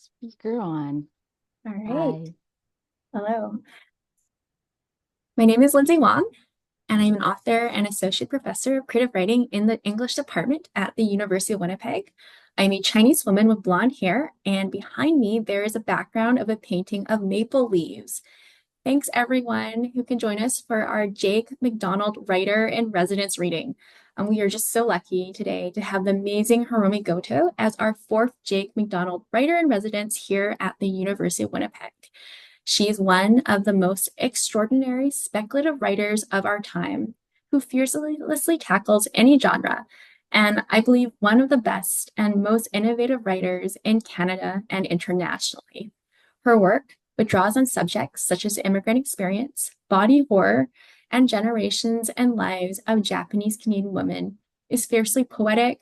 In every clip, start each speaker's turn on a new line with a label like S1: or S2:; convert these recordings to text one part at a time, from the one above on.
S1: Speaker on.
S2: All right.
S1: Hi.
S2: Hello. My name is Lindsay Wong, and I'm an author and associate professor of creative writing in the English department at the University of Winnipeg. I'm a Chinese woman with blonde hair, and behind me there is a background of a painting of maple leaves. Thanks everyone who can join us for our Jake Macdonald Writer in Residence reading. And we are just so lucky today to have the amazing Hiromi Goto as our fourth Jake Macdonald Writer in Residence here at the University of Winnipeg. She's one of the most extraordinary speculative writers of our time who fearlessly tackles any genre, and I believe one of the best and most innovative writers in Canada and internationally. Her work, which draws on subjects such as immigrant experience, body horror, and generations and lives of Japanese Canadian women, is fiercely poetic,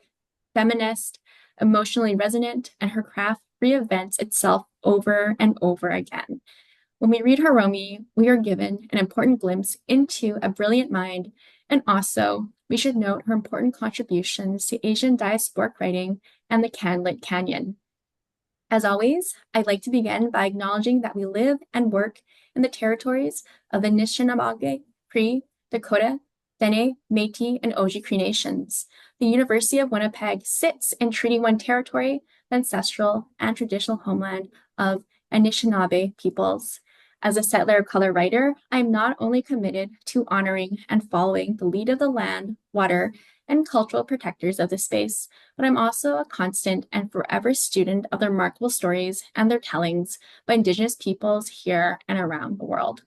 S2: feminist, emotionally resonant, and her craft reinvents itself over and over again. When we read Hiromi, we are given an important glimpse into a brilliant mind, and also we should note her important contributions to Asian diasporic writing and the Canlit Canyon. As always, I'd like to begin by acknowledging that we live and work in the territories of the Anishinaabe, Cree, Dakota, Dene, Métis, and Oji Cree nations. The University of Winnipeg sits in Treaty 1 territory, the ancestral and traditional homeland of Anishinaabe peoples. As a settler of color writer, I am not only committed to honoring and following the lead of the land, water, and cultural protectors of the space, but I'm also a constant and forever student of the remarkable stories and their tellings by Indigenous peoples here and around the world.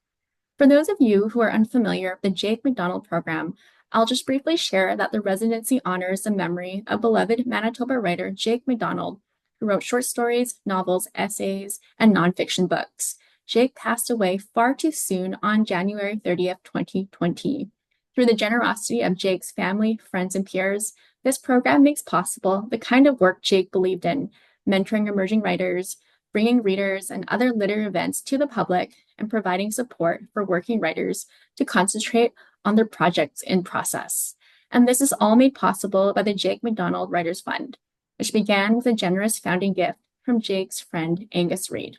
S2: For those of you who are unfamiliar with the Jake Macdonald program, I'll just briefly share that the residency honors the memory of beloved Manitoba writer Jake Macdonald, who wrote short stories, novels, essays, and nonfiction books. Jake passed away far too soon on January 30th, 2020. Through the generosity of Jake's family, friends, and peers, this program makes possible the kind of work Jake believed in, mentoring emerging writers, bringing readers and other literary events to the public, and providing support for working writers to concentrate on their projects in process. And this is all made possible by the Jake Macdonald Writers Fund, which began with a generous founding gift from Jake's friend Angus Reid.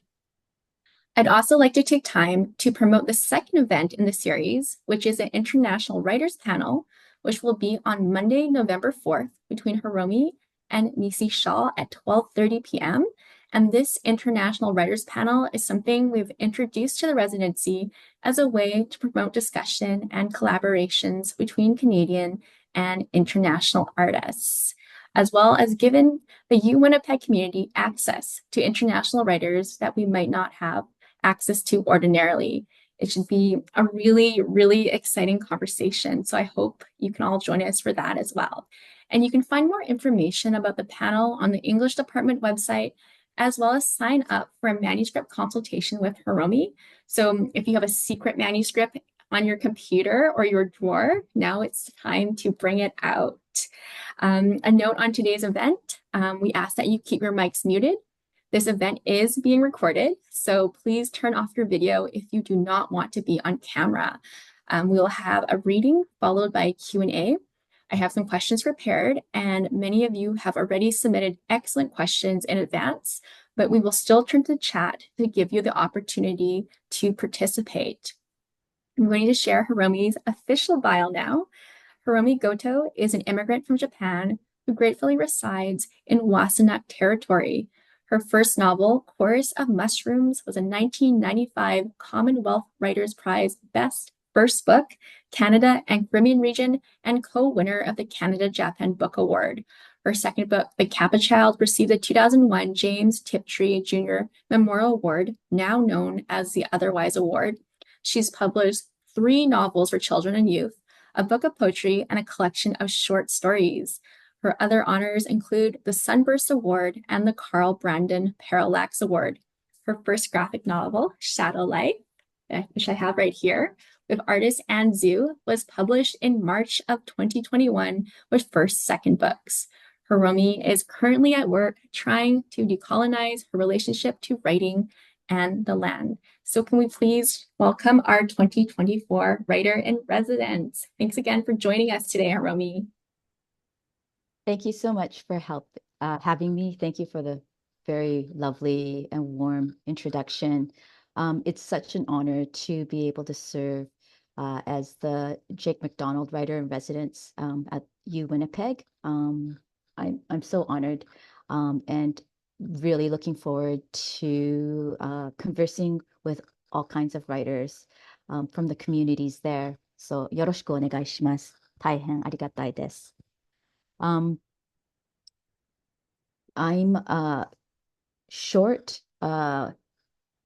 S2: I'd also like to take time to promote the second event in the series, which is an international writers panel, which will be on Monday, November 4th, between Hiromi and Nisi Shaw at 12:30 p.m. And this international writers panel is something we've introduced to the residency as a way to promote discussion and collaborations between Canadian and international artists, as well as given the U Winnipeg community access to international writers that we might not have access to ordinarily. It should be a really, really exciting conversation. So I hope you can all join us for that as well. And you can find more information about the panel on the English department website, as well as sign up for a manuscript consultation with Hiromi. So if you have a secret manuscript on your computer or your drawer, now it's time to bring it out. A note on today's event, we ask that you keep your mics muted. This event is being recorded, so please turn off your video if you do not want to be on camera. We will have a reading followed by a Q&A. I have some questions prepared, and many of you have already submitted excellent questions in advance, but we will still turn to the chat to give you the opportunity to participate. I'm going to share Hiromi's official bio now. Hiromi Goto is an immigrant from Japan who gratefully resides in Wasanock territory. Her first novel, Chorus of Mushrooms, was a 1995 Commonwealth Writers' Prize Best First Book, Canada and Caribbean region, and co-winner of the Canada-Japan Book Award. Her second book, The Kappa Child, received the 2001 James Tiptree Jr. Memorial Award, now known as the Otherwise Award. She's published 3 novels for children and youth, a book of poetry, and a collection of short stories. Her other honors include the Sunburst Award and the Carl Brandon Parallax Award. Her first graphic novel, Shadow Life, which I have right here, with artist Anne Zhu, was published in March of 2021 with first second books. Hiromi is currently at work trying to decolonize her relationship to writing and the land. So can we please welcome our 2024 writer in residence? Thanks again for joining us today, Hiromi.
S1: Thank you so much for having me. Thank you for the very lovely and warm introduction. It's such an honor to be able to serve as the Jake Macdonald Writer in Residence at U Winnipeg. I'm so honored and really looking forward to conversing with all kinds of writers from the communities there. So, よろしくお願いします。大変ありがたいです。Um, I'm short,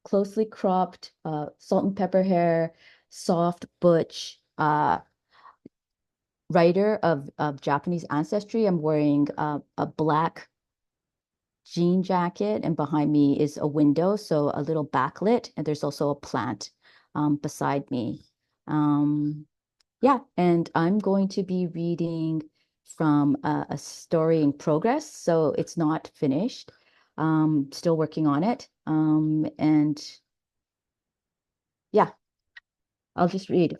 S1: closely cropped, salt and pepper hair, soft, butch, writer of Japanese ancestry. I'm wearing a black jean jacket, and behind me is a window, so a little backlit, and there's also a plant beside me. Um, yeah, and I'm going to be reading from a story in progress, so it's not finished. Still working on it. And yeah, I'll just read.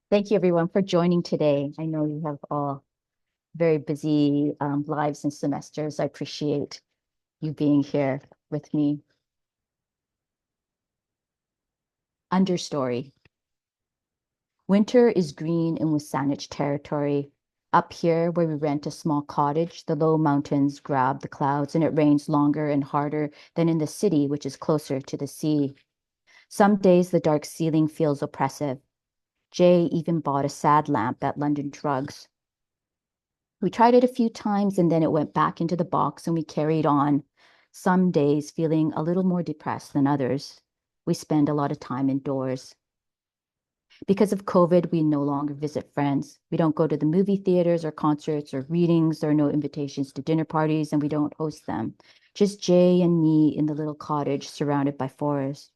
S1: Thank you, everyone, for joining today. I know you have all very busy lives and semesters. I appreciate you being here with me. Understory. Winter is green in Wasanich territory. Up here, where we rent a small cottage, the low mountains grab the clouds and it rains longer and harder than in the city, which is closer to the sea. Some days the dark ceiling feels oppressive. Jay even bought a sad lamp at London Drugs. We tried it a few times and then it went back into the box and we carried on. Some days feeling a little more depressed than others. We spend a lot of time indoors. Because of COVID, we no longer visit friends. We don't go to the movie theaters or concerts or readings. There are no invitations to dinner parties, and we don't host them. Just Jay and me in the little cottage surrounded by forest.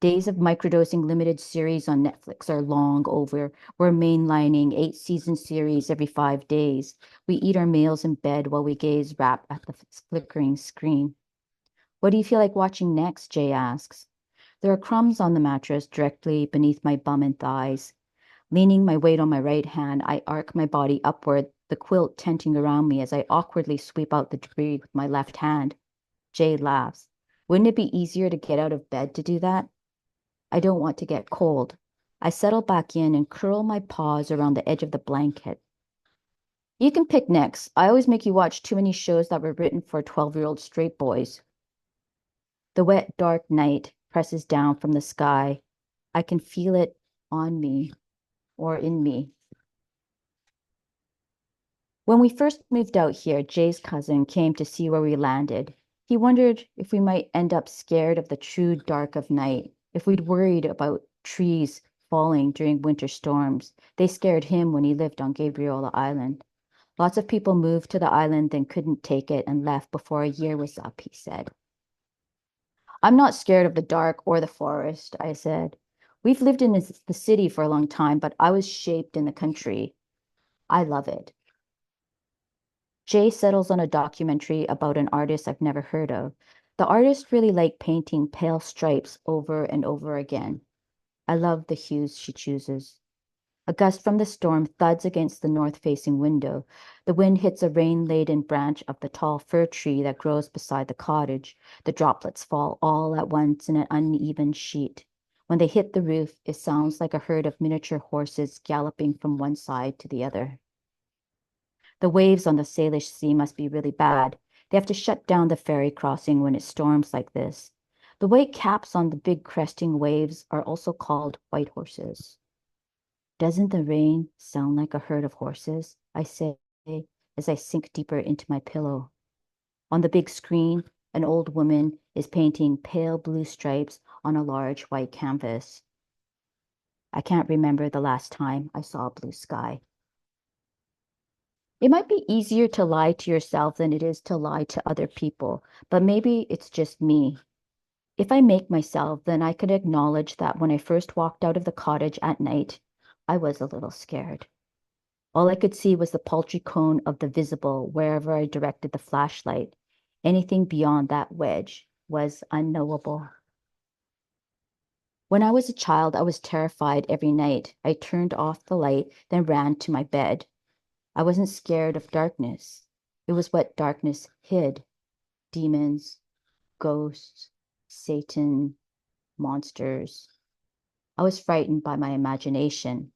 S1: Days of microdosing limited series on Netflix are long over. We're mainlining 8-season series every 5 days. We eat our meals in bed while we gaze rapt at the flickering screen. What do you feel like watching next? Jay asks. There are crumbs on the mattress directly beneath my bum and thighs. Leaning my weight on my right hand, I arc my body upward, the quilt tenting around me as I awkwardly sweep out the debris with my left hand. Jay laughs. Wouldn't it be easier to get out of bed to do that? I don't want to get cold. I settle back in and curl my paws around the edge of the blanket. You can pick next. I always make you watch too many shows that were written for 12-year-old straight boys. The wet, dark night presses down from the sky. I can feel it on me or in me. When we first moved out here, Jay's cousin came to see where we landed. He wondered if we might end up scared of the true dark of night, if we'd worried about trees falling during winter storms. They scared him when he lived on Gabriola Island. Lots of people moved to the island, then couldn't take it and left before a year was up, he said. I'm not scared of the dark or the forest, I said. We've lived in the city for a long time, but I was shaped in the country. I love it. Jay settles on a documentary about an artist I've never heard of. The artist really liked painting pale stripes over and over again. I love the hues she chooses. A gust from the storm thuds against the north-facing window. The wind hits a rain-laden branch of the tall fir tree that grows beside the cottage. The droplets fall all at once in an uneven sheet. When they hit the roof, it sounds like a herd of miniature horses galloping from one side to the other. The waves on the Salish Sea must be really bad. They have to shut down the ferry crossing when it storms like this. The white caps on the big cresting waves are also called white horses. Doesn't the rain sound like a herd of horses? I say as I sink deeper into my pillow. On the big screen, an old woman is painting pale blue stripes on a large white canvas. I can't remember the last time I saw a blue sky. It might be easier to lie to yourself than it is to lie to other people, but maybe it's just me. If I make myself, then I could acknowledge that when I first walked out of the cottage at night, I was a little scared. All I could see was the paltry cone of the visible wherever I directed the flashlight. Anything beyond that wedge was unknowable. When I was a child, I was terrified every night. I turned off the light, then ran to my bed. I wasn't scared of darkness. It was what darkness hid: demons, ghosts, Satan, monsters. I was frightened by my imagination.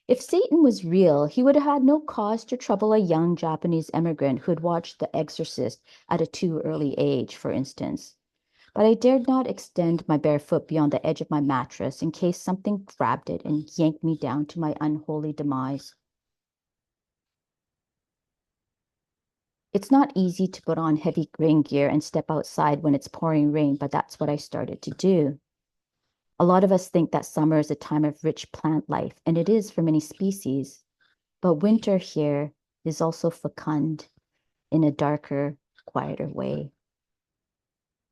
S1: If Satan was real, he would have had no cause to trouble a young Japanese immigrant who had watched The Exorcist at a too early age, for instance. But I dared not extend my bare foot beyond the edge of my mattress in case something grabbed it and yanked me down to my unholy demise. It's not easy to put on heavy rain gear and step outside when it's pouring rain, but that's what I started to do. A lot of us think that summer is a time of rich plant life, and it is for many species. But winter here is also fecund in a darker, quieter way.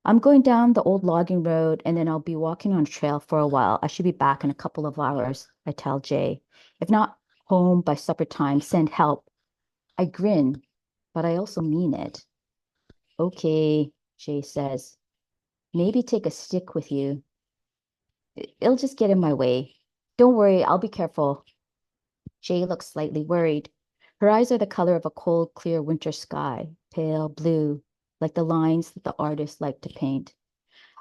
S1: I'm going down the old logging road and then I'll be walking on a trail for a while. I should be back in a couple of hours, I tell Jay. If not home by supper time, send help. I grin, but I also mean it. Okay, Jay says. Maybe take a stick with you. It'll just get in my way. Don't worry, I'll be careful. Jay looks slightly worried. Her eyes are the color of a cold, clear winter sky, pale blue, like the lines that the artists like to paint.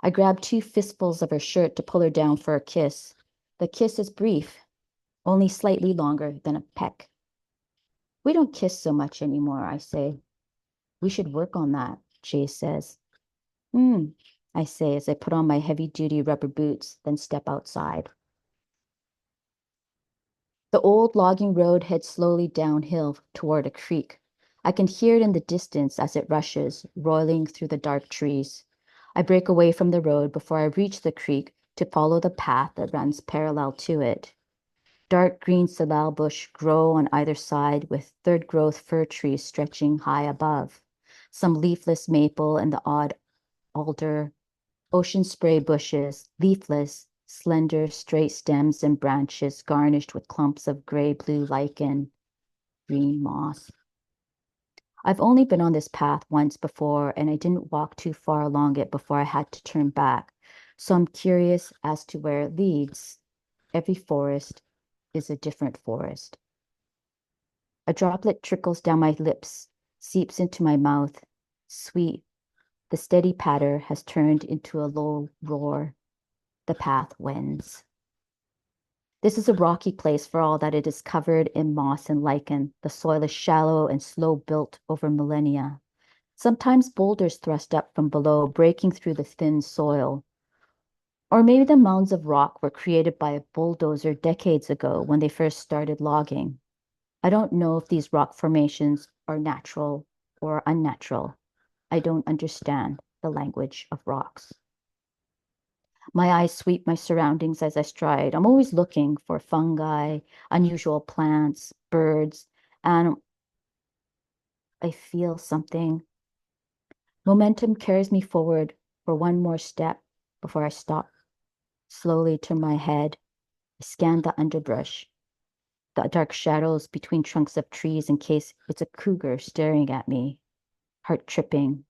S1: I grab two fistfuls of her shirt to pull her down for a kiss. The kiss is brief, only slightly longer than a peck. We don't kiss so much anymore, I say. We should work on that, Jay says. Hmm, I say as I put on my heavy-duty rubber boots, then step outside. The old logging road heads slowly downhill toward a creek. I can hear it in the distance as it rushes, roiling through the dark trees. I break away from the road before I reach the creek to follow the path that runs parallel to it. Dark green salal bush grow on either side with third growth fir trees stretching high above. Some leafless maple and the odd alder, ocean spray bushes, leafless, slender, straight stems and branches garnished with clumps of gray-blue lichen, green moss. I've only been on this path once before, and I didn't walk too far along it before I had to turn back. So I'm curious as to where it leads. Every forest is a different forest. A droplet trickles down my lips, seeps into my mouth. Sweet. The steady patter has turned into a low roar. The path wends. This is a rocky place for all that it is covered in moss and lichen. The soil is shallow and slow built over millennia. Sometimes boulders thrust up from below, breaking through the thin soil. Or maybe the mounds of rock were created by a bulldozer decades ago when they first started logging. I don't know if these rock formations are natural or unnatural. I don't understand the language of rocks. My eyes sweep my surroundings as I stride. I'm always looking for fungi, unusual plants, birds, and I feel something. Momentum carries me forward for one more step before I stop. Slowly turn my head, scan the underbrush, the dark shadows between trunks of trees in case it's a cougar staring at me, heart tripping.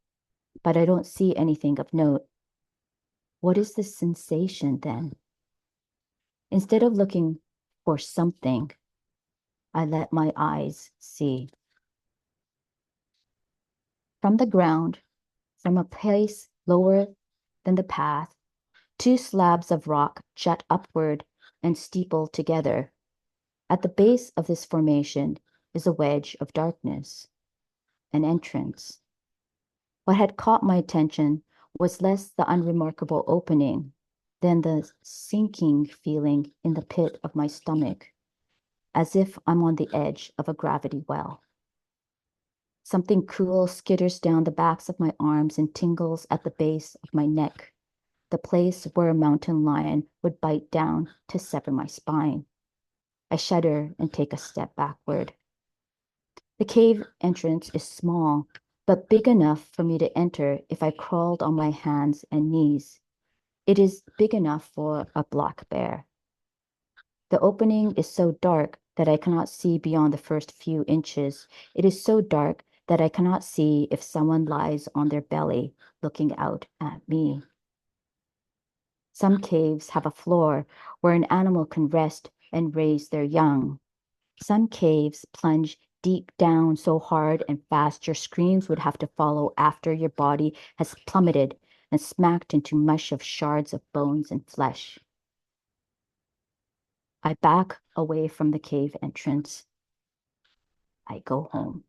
S1: But I don't see anything of note. What is the sensation then? Instead of looking for something, I let my eyes see. From the ground, from a place lower than the path, two slabs of rock jut upward and steeple together. At the base of this formation is a wedge of darkness, an entrance. What had caught my attention was less the unremarkable opening than the sinking feeling in the pit of my stomach, as if I'm on the edge of a gravity well. Something cool skitters down the backs of my arms and tingles at the base of my neck, the place where a mountain lion would bite down to sever my spine. I shudder and take a step backward. The cave entrance is small, but big enough for me to enter if I crawled on my hands and knees. It is big enough for a black bear. The opening is so dark that I cannot see beyond the first few inches. It is so dark that I cannot see if someone lies on their belly looking out at me. Some caves have a floor where an animal can rest and raise their young. Some caves plunge deep down so hard and fast your screams would have to follow after your body has plummeted and smacked into mush of shards of bones and flesh. I back away from the cave entrance. I go home.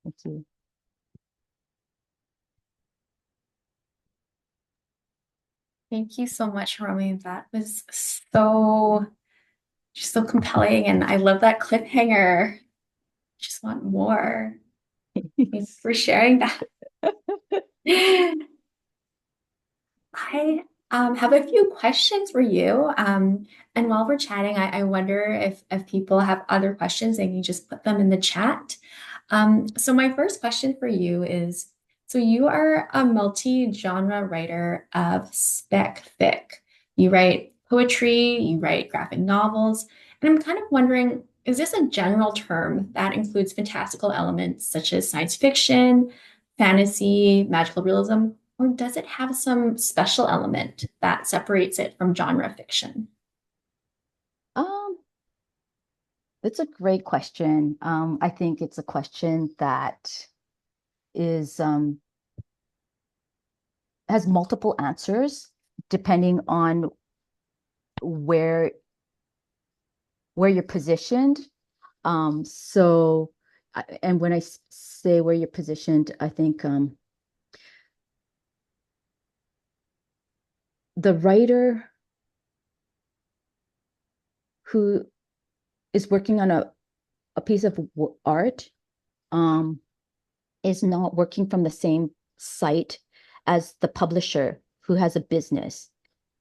S1: Thank you.
S2: Thank you so much, Hiromi. That was so compelling, and I love that cliffhanger. Just want more. Thanks for sharing that. I have a few questions for you. And while we're chatting, I wonder if people have other questions, they can just put them in the chat. So my first question for you is, so you are a multi-genre writer of spec fic. You write poetry, you write graphic novels, and I'm kind of wondering, is this a general term that includes fantastical elements such as science fiction, fantasy, magical realism, or does it have some special element that separates it from genre fiction?
S1: Um, it's a great question. I think it's a question that is has multiple answers depending on where you're positioned. So, and when I say where you're positioned, I think the writer who is working on a piece of art um, is not working from the same site as the publisher who has a business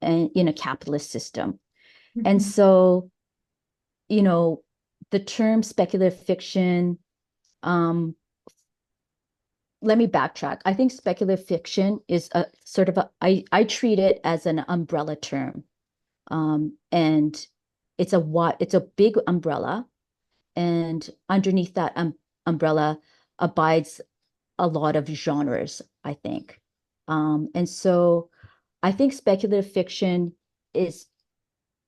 S1: and in a capitalist system. And
S2: Mhm.
S1: so, you know, the term speculative fiction, um, let me backtrack. I think speculative fiction is a sort of I treat it as an umbrella term. And it's a big umbrella, and underneath that umbrella abides a lot of genres, I think. And so I think speculative fiction is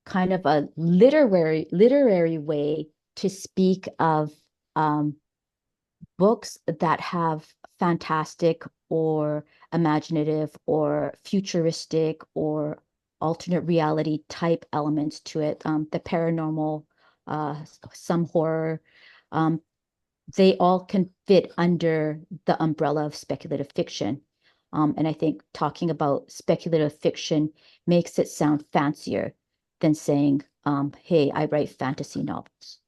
S1: kind of a literary way to speak of um, books that have fantastic or imaginative or futuristic or alternate reality type elements to it. The paranormal, some horror, um, they all can fit under the umbrella of speculative fiction. And I think talking about speculative fiction makes it sound fancier than saying, hey, I write fantasy novels.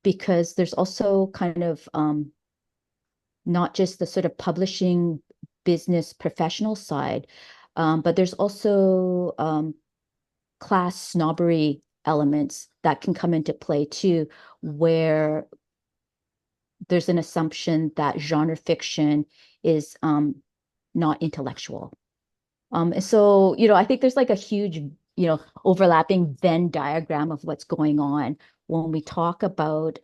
S1: Because there's also kind of not just the sort of publishing business professional side, but there's also class snobbery elements that can come into play too, where there's an assumption that genre fiction is not intellectual. And so, I think there's like a huge, overlapping Venn diagram of what's going on when we talk about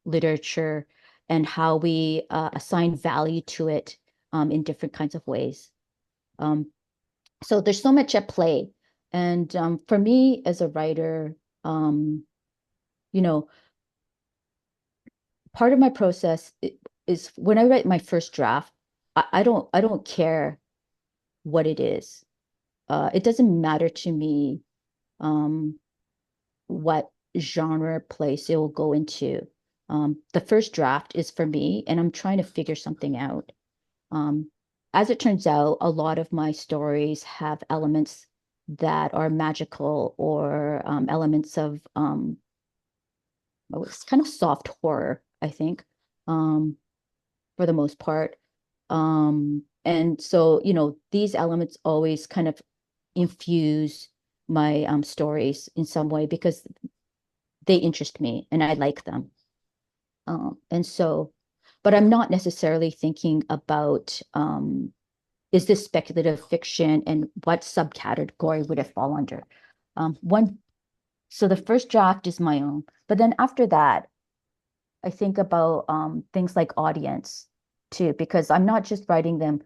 S1: literature and how we assign value to it in different kinds of ways. Um, so there's so much at play. And for me as a writer, um, you know, part of my process is when I write my first draft, I don't care what it is. It doesn't matter to me um, what genre place it will go into. The first draft is for me, and I'm trying to figure something out. Um, as it turns out, a lot of my stories have elements that are magical or elements of it's kind of soft horror, I think, um, for the most part. And so, these elements always kind of infuse my stories in some way because they interest me and I like them. And so, but I'm not necessarily thinking about is this speculative fiction and what subcategory would it fall under? One, so the first draft is my own, but then after that, I think about things like audience too, because I'm not just writing them.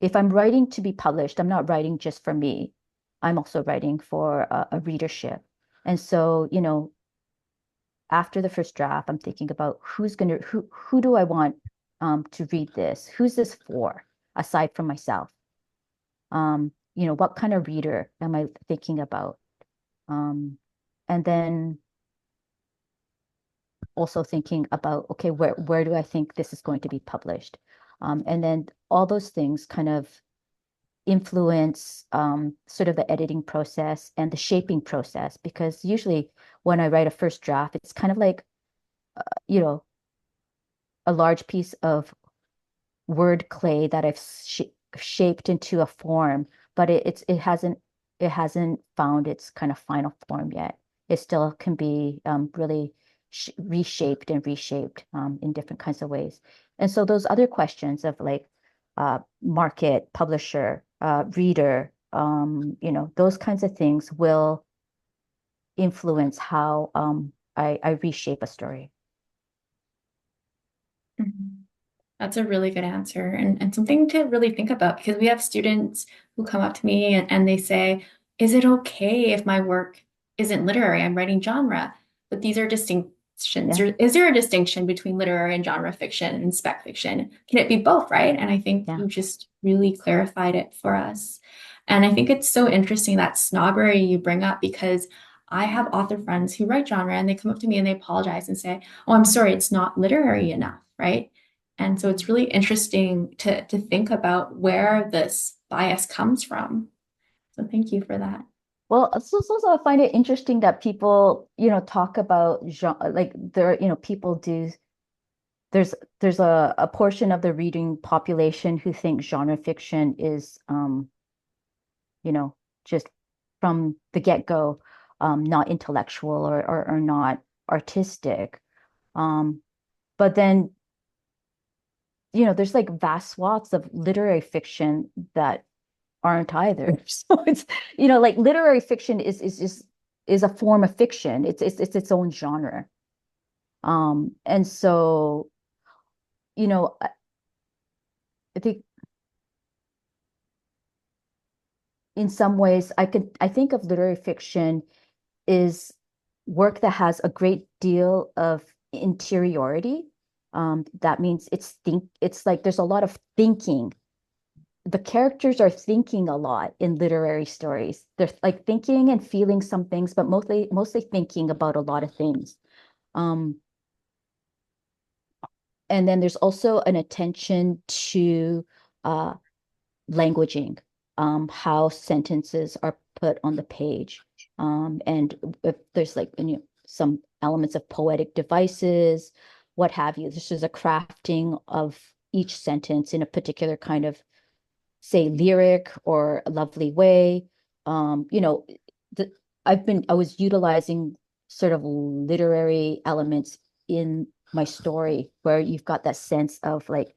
S1: If I'm writing to be published, I'm not writing just for me. I'm also writing for a readership. And so, after the first draft, I'm thinking about who do I want to read this? Who's this for, aside from myself? What kind of reader am I thinking about? Um, and then also thinking about, okay, where do I think this is going to be published? And then all those things kind of influence sort of the editing process and the shaping process, because usually when I write a first draft, it's kind of like, you know, a large piece of word clay that I've shaped into a form, but it hasn't found its kind of final form yet. It still can be really reshaped and reshaped in different kinds of ways. And so those other questions of like market, publisher, reader, those kinds of things will influence how I reshape a story.
S2: Mhm. That's a really good answer and something to really think about because we have students who come up to me and they say, is it okay if my work isn't literary? I'm writing genre, but these are distinctions.
S1: Yeah,
S2: Or is there a distinction between literary and genre fiction and spec fiction? Can it be both, right? And I think
S1: yeah.
S2: you just really clarified it for us. And I think it's so interesting that snobbery you bring up because I have author friends who write genre and they come up to me and they apologize and say, oh, I'm sorry, it's not literary enough, right? And so it's really interesting to think about where this bias comes from. So thank you for that.
S1: Well, so also I find it interesting that people, talk about genre, like people do. There's a portion of the reading population who think genre fiction is, you know, just from the get-go, not intellectual or not artistic. Um, but then, there's like vast swaths of literary fiction that aren't either. So it's, like literary fiction is a form of fiction. It's its own genre. And so, I think in some ways I think of literary fiction is work that has a great deal of interiority. That means it's like there's a lot of thinking. The characters are thinking a lot in literary stories. They're like thinking and feeling some things, but mostly thinking about a lot of things. Um, and then there's also an attention to uh, languaging, how sentences are put on the page. And if there's like some elements of poetic devices, what have you. This is a crafting of each sentence in a particular kind of, say, lyric or a lovely way. Um, you know, the, I was utilizing sort of literary elements in my story where you've got that sense of like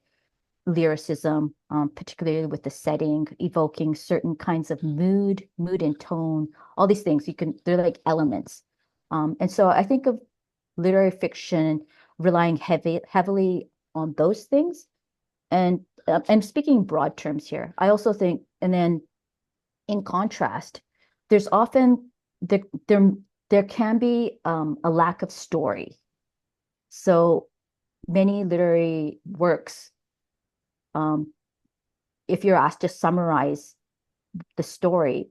S1: lyricism, particularly with the setting, evoking certain kinds of mood and tone, all these things they're like elements. And so I think of literary fiction relying heavily on those things. And I'm speaking broad terms here. I also think, and then in contrast, there's often there there, there can be a lack of story. So many literary works, um, if you're asked to summarize the story,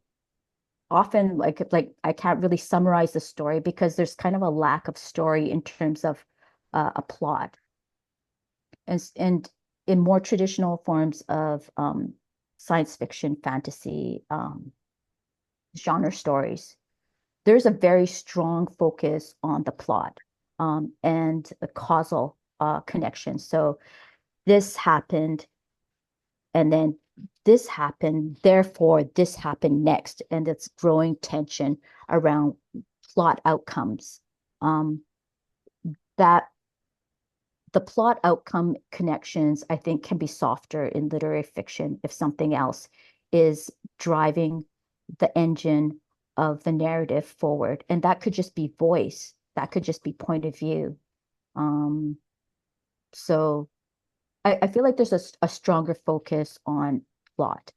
S1: often like I can't really summarize the story because there's kind of a lack of story in terms of a plot. And in more traditional forms of science fiction, fantasy, genre stories, there's a very strong focus on the plot and the causal connection. So this happened, and then this happened, therefore this happened next, and it's growing tension around plot outcomes. Um, that the plot outcome connections, I think, can be softer in literary fiction if something else is driving the engine of the narrative forward. And that could just be voice, that could just be point of view. Um, so I feel like there's a stronger focus on plot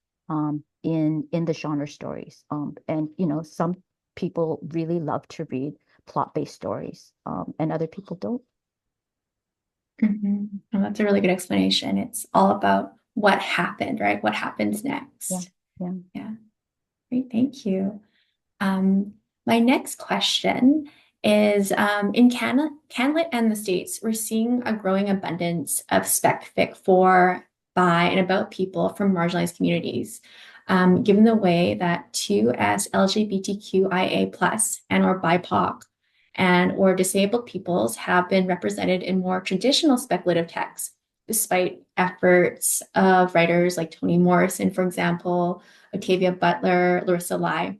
S1: in the genre stories. And some people really love to read plot-based stories, and other people don't.
S2: Well, that's a really good explanation. It's all about what happened, right? What happens
S1: Yeah,
S2: next?
S1: yeah.
S2: Yeah, great. Thank you. Um, my next question is in Canada and the States, we're seeing a growing abundance of spec fic for, by, and about people from marginalized communities. Given the way that 2S LGBTQIA plus and or BIPOC and or disabled peoples have been represented in more traditional speculative texts, despite efforts of writers like Toni Morrison, for example, Octavia Butler, Larissa Lai.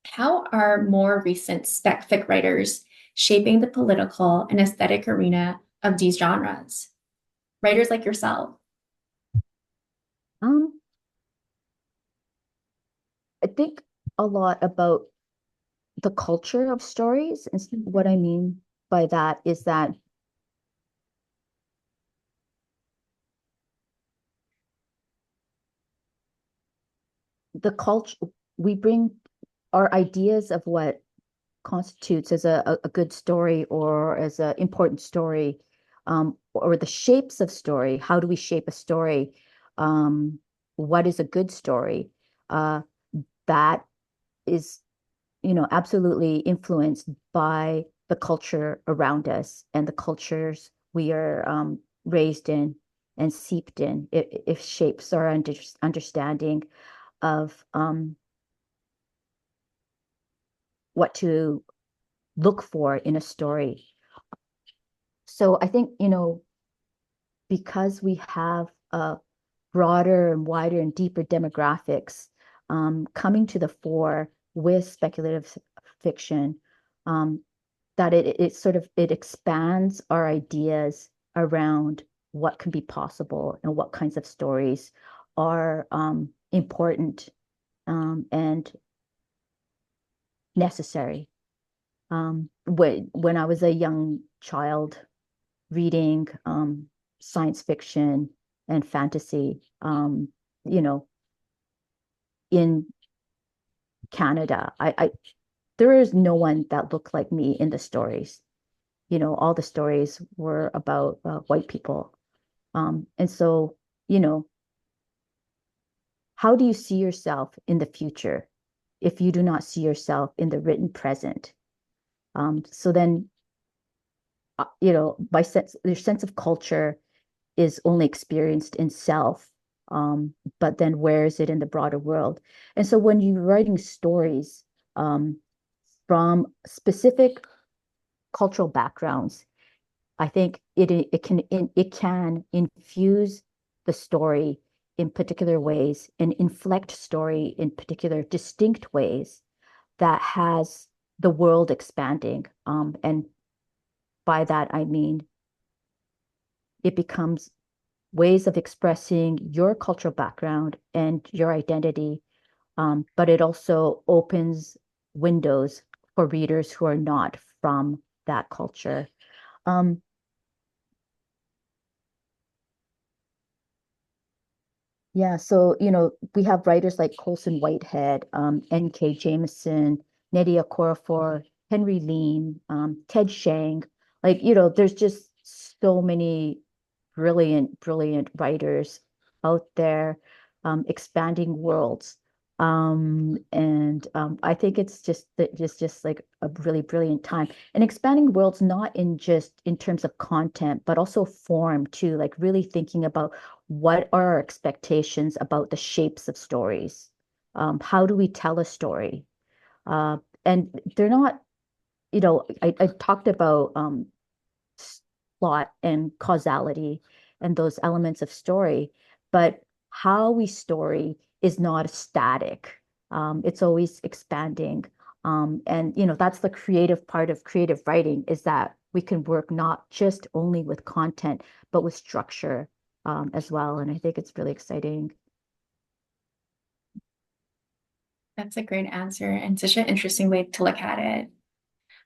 S2: How are more recent spec fic writers shaping the political and aesthetic arena of these genres? Writers like yourself.
S1: Um, I think a lot about the culture of stories. And what I
S2: Mhm.
S1: mean by that is that the culture, we bring our ideas of what constitutes as a good story or as an important story, or the shapes of story. How do we shape a story? Um, what is a good story? Uh, that is, absolutely influenced by the culture around us and the cultures we are raised in and seeped in. It shapes our understanding of what to look for in a story. So I think, because we have a broader and wider and deeper demographics coming to the fore with speculative fiction, um, that it sort of it expands our ideas around what can be possible and what kinds of stories are important and necessary. When I was a young child reading science fiction and fantasy, you know, in Canada, I there is no one that looked like me in the stories. All the stories were about white people. And so, you know, how do you see yourself in the future if you do not see yourself in the written present? So then, my sense, their sense of culture is only experienced in self, but then where is it in the broader world? And so when you're writing stories um, from specific cultural backgrounds, I think it can infuse the story in particular ways and inflect story in particular distinct ways that has the world expanding. And by that I mean it becomes ways of expressing your cultural background and your identity, but it also opens windows for readers who are not from that culture. Um, Yeah, so we have writers like Colson Whitehead, N.K. Jameson, Nnedi Okorafor, Henry Lean, Ted Chiang. Like, there's just so many brilliant, brilliant writers out there, expanding worlds. And I think it's just like a really brilliant time. And expanding worlds not in just in terms of content, but also form too, like really thinking about what are our expectations about the shapes of stories? How do we tell a story? And they're not, I talked about plot and causality and those elements of story, but how we story is not static. It's always expanding. And that's the creative part of creative writing is that we can work not just only with content, but with structure as well. And I think it's really exciting.
S2: That's a great answer and such an interesting way to look at it.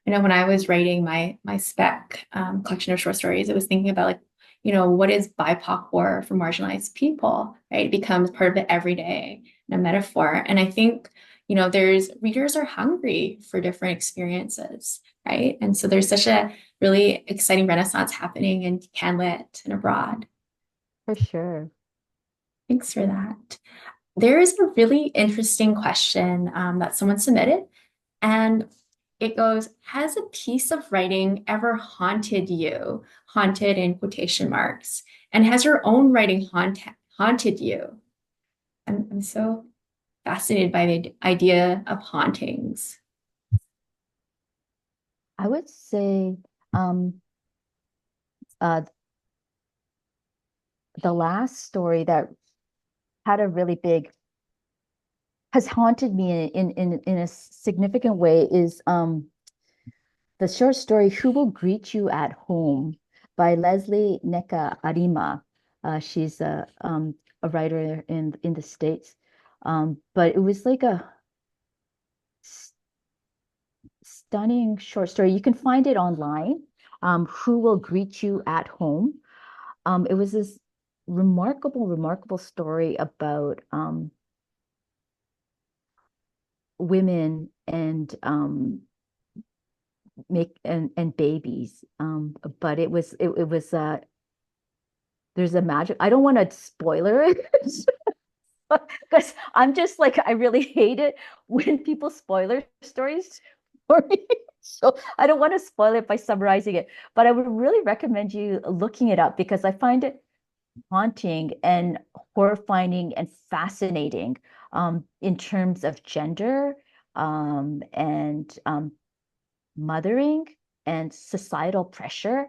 S2: When I was writing my spec collection of short stories, I was thinking about like, what is BIPOC war for marginalized people, right? It becomes part of the everyday and a metaphor. And I think, there's readers are hungry for different experiences. right? And so there's such a really exciting renaissance happening in CanLit and abroad.
S1: For sure.
S2: Thanks for that. There is a really interesting question that someone submitted, and it goes, has a piece of writing ever haunted you? Haunted in quotation marks. And has your own writing haunted you? I'm so fascinated by the idea of hauntings.
S1: I would say um, uh, the last story that had a really big has haunted me in a significant way is the short story "Who Will Greet You at Home" by Leslie Neka Arima. She's a writer in the States, but it was like a stunning short story. You can find it online. Who Will Greet You at Home? It was this remarkable story about women and make and babies. But it was there's a magic. I don't want to spoiler it because I'm just like I really hate it when people spoiler stories for me. So I don't want to spoil it by summarizing it, but I would really recommend you looking it up because I find it haunting and horrifying and fascinating in terms of gender and mothering and societal pressure.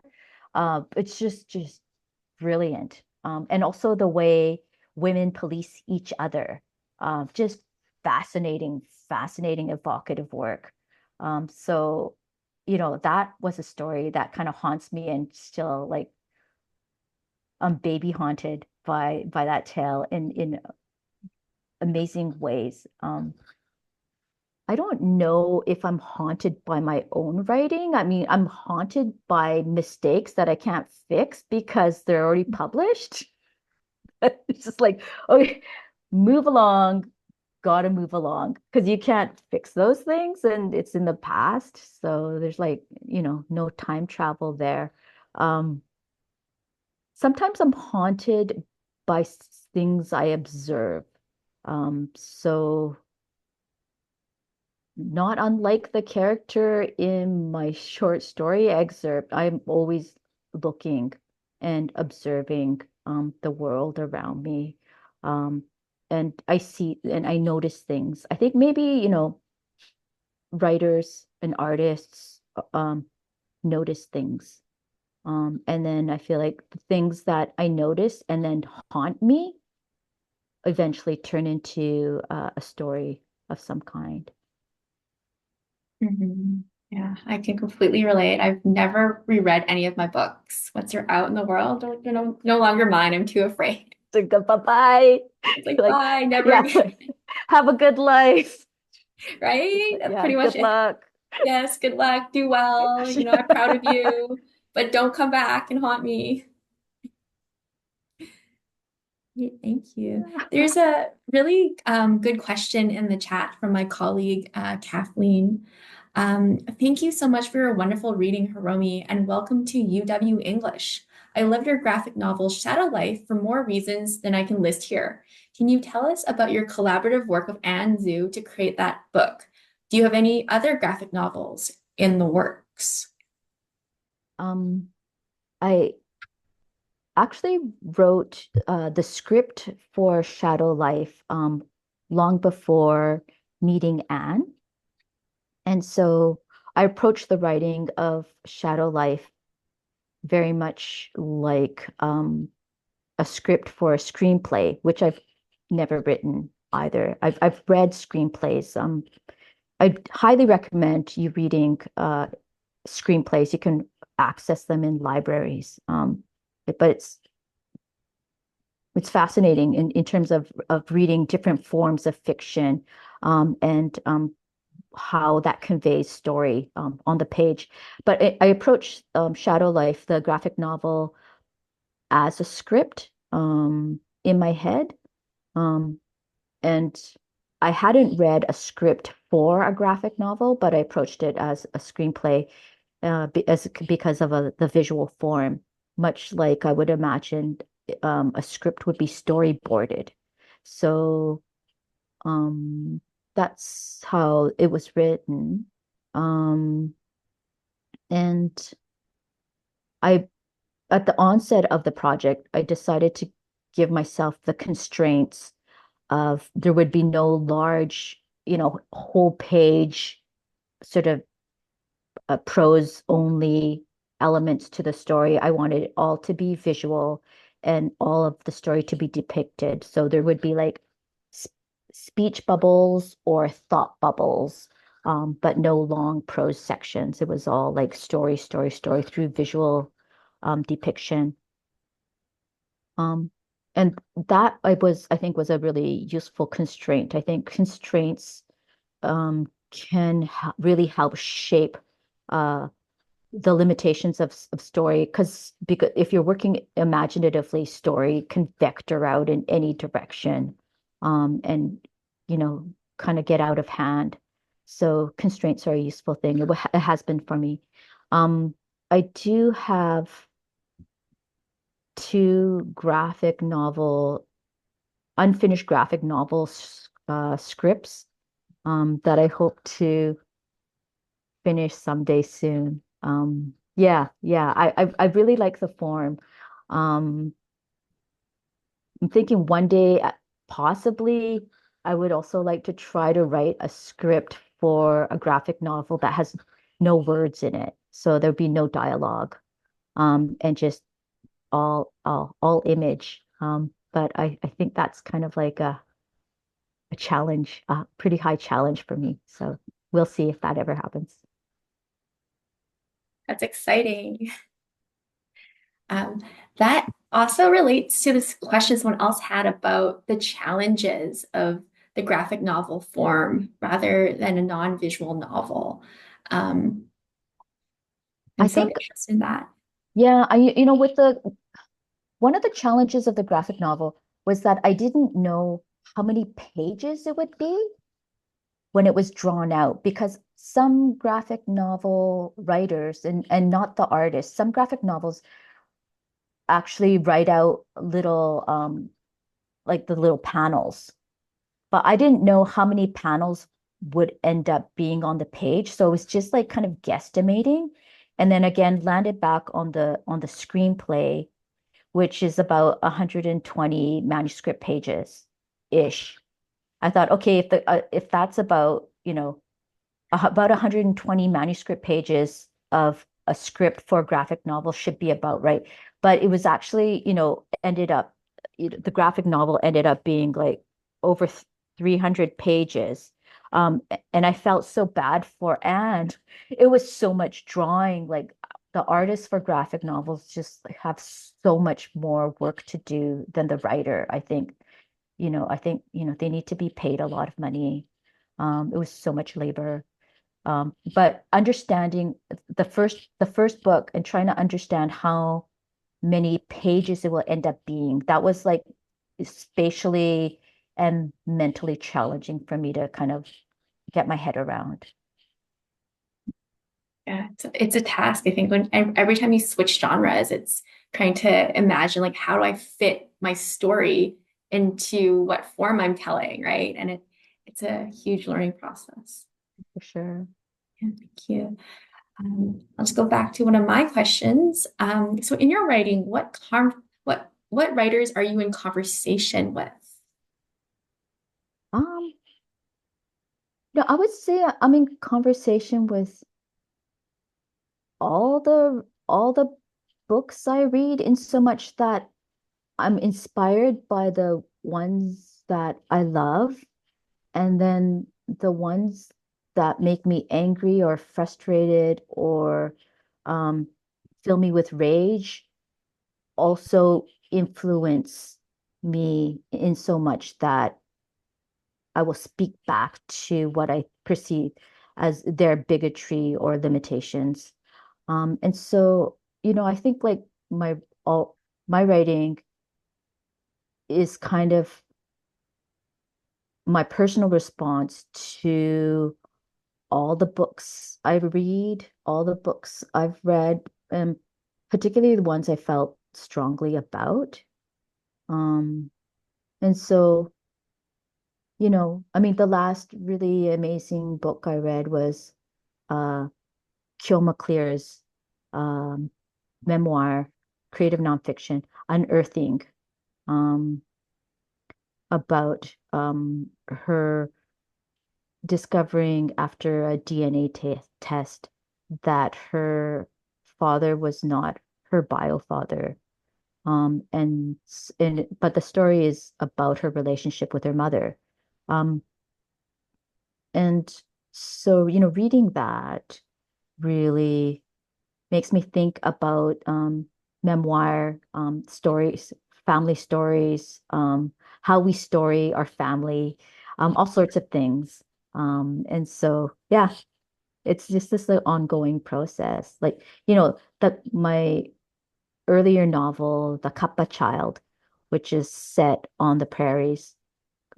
S1: It's just brilliant. And also the way women police each other. Just fascinating, evocative work. So, that was a story that kind of haunts me and still like baby haunted by that tale in amazing ways. I don't know if I'm haunted by my own writing. I mean, I'm haunted by mistakes that I can't fix because they're already published. It's just like, okay, move along, gotta move along because you can't fix those things and it's in the past. So there's like, no time travel there. Um, Sometimes I'm haunted by things I observe. So not unlike the character in my short story excerpt, I'm always looking and observing the world around me. Um, and I see and I notice things. I think maybe, writers and artists notice things. And then I feel like the things that I notice and then haunt me eventually turn into a story of some kind.
S2: Mhm. Yeah, I can completely relate. I've never reread any of my books. Once they're out in the world, they're no longer mine. I'm too afraid.
S1: So bye-bye.
S2: It's like,
S1: Like,
S2: bye, never
S1: yeah,
S2: again.
S1: have a good life.
S2: Right? That's
S1: Yeah,
S2: pretty much
S1: good
S2: it.
S1: luck.
S2: Yes, good luck, do well. I'm proud of you, but don't come back and haunt me. Thank you. There's a really good question in the chat from my colleague, Kathleen. Thank you so much for your wonderful reading, Hiromi, and welcome to UW English. I loved your graphic novel, Shadow Life, for more reasons than I can list here. Can you tell us about your collaborative work with Anne Zhu to create that book? Do you have any other graphic novels in the works?
S1: Um, I actually wrote the script for Shadow Life long before meeting Anne. And so I approached the writing of Shadow Life very much like a script for a screenplay, which I've never written either. I've read screenplays. I highly recommend you reading screenplays. You can access them in libraries. But it's fascinating in terms of reading different forms of fiction and how that conveys story on the page. But I approach Shadow Life, the graphic novel, as a script in my head. Um, and I hadn't read a script for a graphic novel, but I approached it as a screenplay because of the visual form, much like I would imagine a script would be storyboarded. So um, that's how it was written. Um, and I, at the onset of the project, I decided to give myself the constraints of there would be no large, whole page sort of prose only elements to the story. I wanted it all to be visual and all of the story to be depicted. So there would be like sp speech bubbles or thought bubbles, but no long prose sections. It was all like story, story, story through visual depiction. Um, and that I think, was a really useful constraint. I think constraints can really help shape uh, the limitations of story because if you're working imaginatively, story can vector out in any direction, and kind of get out of hand. So constraints are a useful thing. It has been for me. Um, I do have two unfinished graphic novel scripts that I hope to finish someday soon. Yeah, yeah. I really like the form. Um, I'm thinking one day, possibly, I would also like to try to write a script for a graphic novel that has no words in it. So there'd be no dialogue, and just all image. But I think that's kind of like a challenge, a pretty high challenge for me. So we'll see if that ever happens.
S2: That's exciting. Um, that also relates to this question someone else had about the challenges of the graphic novel form rather than a non-visual novel. Um,
S1: I
S2: I'm so
S1: think,
S2: interested in that.
S1: yeah, with the one of the challenges of the graphic novel was that I didn't know how many pages it would be when it was drawn out because some graphic novel writers and not the artists, some graphic novels actually write out little like the little panels. But I didn't know how many panels would end up being on the page. So it was just like kind of guesstimating. And then again, landed back on the screenplay, which is about 120 manuscript pages ish. I thought, okay, if that's about, about 120 manuscript pages of a script for a graphic novel should be about right. But it was actually, ended up, the graphic novel ended up being like over 300 pages. And I felt so bad for Anne. It was so much drawing. Like the artists for graphic novels just have so much more work to do than the writer. They need to be paid a lot of money. It was so much labor. But understanding the first book and trying to understand how many pages it will end up being, that was like spatially and mentally challenging for me to kind of get my head around.
S2: Yeah, it's a task. I think when every time you switch genres, it's trying to imagine like how do I fit my story into what form I'm telling, right? And it's a huge learning process.
S1: For sure.
S2: Yeah, thank you. Let's go back to one of my questions. So in your writing, what writers are you in conversation with?
S1: Um, no, I would say I'm in conversation with all the books I read in so much that I'm inspired by the ones that I love, and then the ones that make me angry or frustrated or um, fill me with rage also influence me in so much that I will speak back to what I perceive as their bigotry or limitations. And so, I think like all my writing is kind of my personal response to all the books I read, all the books I've read, and particularly the ones I felt strongly about. Um, and so, I mean, the last really amazing book I read was uh Kyo McClear's um memoir, creative nonfiction, Unearthing, um, about her discovering after a DNA test that her father was not her bio father. And but the story is about her relationship with her mother. Um, and so, reading that really makes me think about memoir stories, family stories, how we story our family, all sorts of things. And so, yeah, it's just this like, ongoing process. Like, that my earlier novel, The Kappa Child, which is set on the prairies,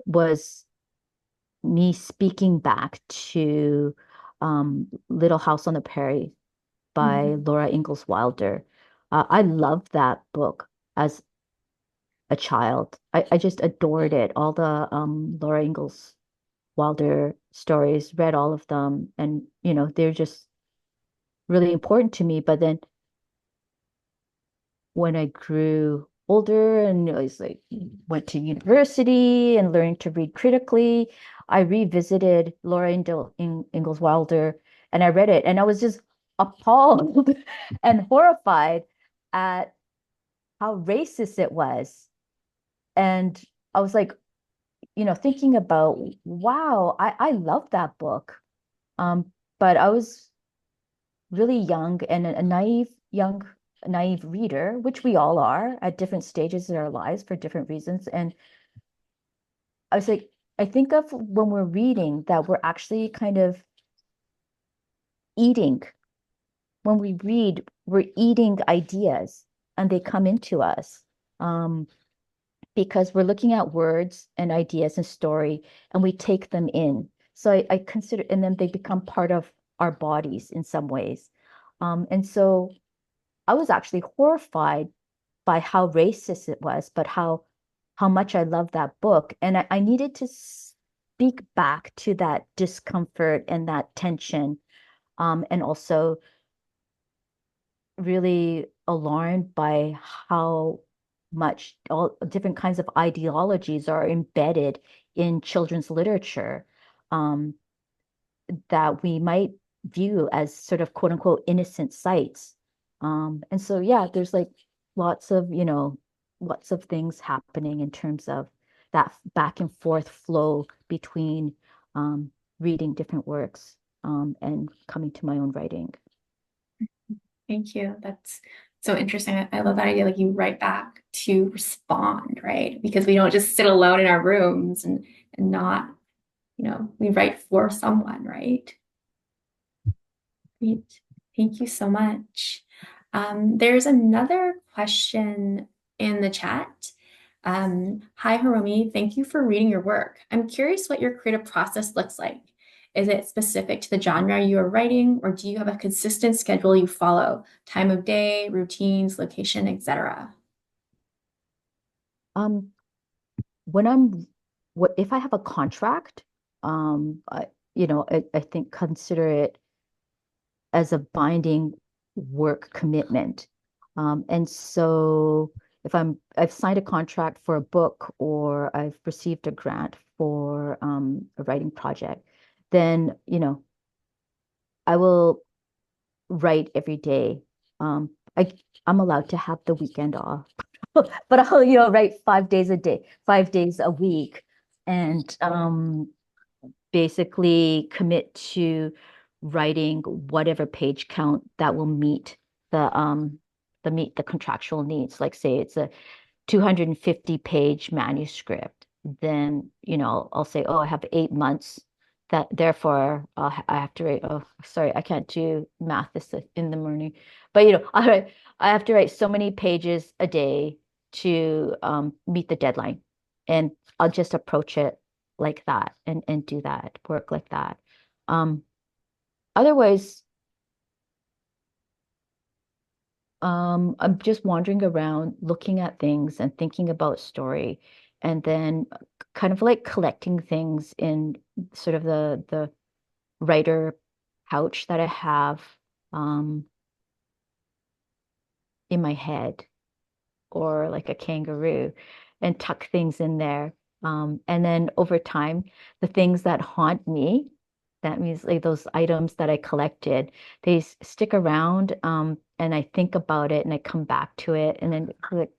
S1: was me speaking back to Little House on the Prairie by
S2: Mhm.
S1: Laura Ingalls Wilder. I loved that book as a child. I just adored it. All the Laura Ingalls Wilder stories, read all of them, and they're just really important to me. But then when I grew older and I was like went to university and learned to read critically, I revisited Laura Ingalls Wilder and I read it and I was just appalled and horrified at how racist it was. And I was like, thinking about, wow, I love that book. But I was really young and a naive reader, which we all are at different stages in our lives for different reasons. And I was like, I think of when we're reading that we're actually kind of eating. When we read, we're eating ideas and they come into us. Um, because we're looking at words and ideas and story and we take them in. So I consider, and then they become part of our bodies in some ways. And so I was actually horrified by how racist it was, but how much I loved that book. And I needed to speak back to that discomfort and that tension. And also really alarmed by how much all different kinds of ideologies are embedded in children's literature, um, that we might view as sort of quote unquote innocent sites. And so, yeah, there's like lots of, lots of things happening in terms of that back and forth flow between reading different works and coming to my own writing.
S2: Thank you. That's so interesting. I love that idea. Like you write back to respond, right? Because we don't just sit alone in our rooms and not, we write for someone, right? Great. Thank you so much. There's another question in the chat. Hi, Hiromi. Thank you for reading your work. I'm curious what your creative process looks like. Is it specific to the genre you are writing, or do you have a consistent schedule you follow? Time of day, routines, location, etc.
S1: Um, when I'm what if I have a contract, I think consider it as a binding work commitment. And so if I've signed a contract for a book or I've received a grant for a writing project, then, I will write every day. I'm allowed to have the weekend off, but I'll, write 5 days a day, 5 days a week, and basically commit to writing whatever page count that will meet the contractual needs. Like say it's a 250-page manuscript, then I'll say, oh, I have 8 months. That therefore I have to write. Oh, sorry, I can't do math this in the morning, but I have to write so many pages a day to meet the deadline, and I'll just approach it like that and do that work like that. Um, Otherwise, I'm just wandering around looking at things and thinking about story, and then kind of like collecting things in sort of the writer pouch that I have um, in my head, or like a kangaroo, and tuck things in there. And then over time, the things that haunt me, that means like those items that I collected, they stick around. And I think about it and I come back to it and then like,